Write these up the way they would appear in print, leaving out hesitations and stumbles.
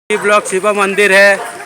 Block Shiv मंदिर है।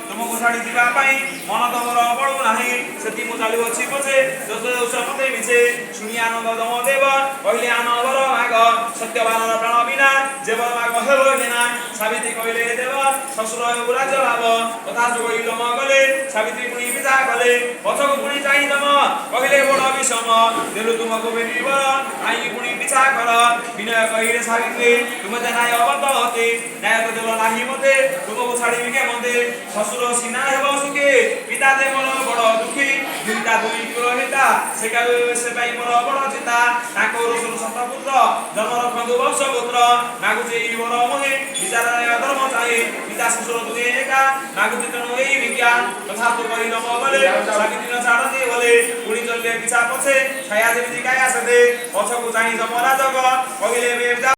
तुमको छाड़ी मन तमर बड़ू ना से चलू अच्छी पछे मते मिछे शुणी आनंद दम देव कहले आनंदर माग सत्यवान प्राण बिना जेब माग हेब ना सावित्री कहले देव शशुर राज्य लाभ तथा जो लम गले सावित्री पुणी विदा कले पछक पुणी चाहिए तम कहले बड़ विषम देलु तुमको बेटी बर आई पुणी पिछा कर विनय कहले सावित्री तुम न्याय अबद्ध होते न्याय तो देल नाही मते तुमको छाड़ी के मते शशुर सीना हेब सुखे पिता दे मोर बड़ दुखी दुईटा दुई पुरोहिता से पाई मोर बड़ चिता ताको रोषर सतपुत्र जन्म रखु वंश पुत्र मागुचे वर मोहे विचार धर्म चाहे पिता शशुर दुहे एका मागुचे तेणु यही विज्ञान तथा तो कही नम गले सावित्री छाड़ते गले पुणी चलले पिछा पछे छाया देवी काया सदे पछको चाहिँ जमरा जग कहले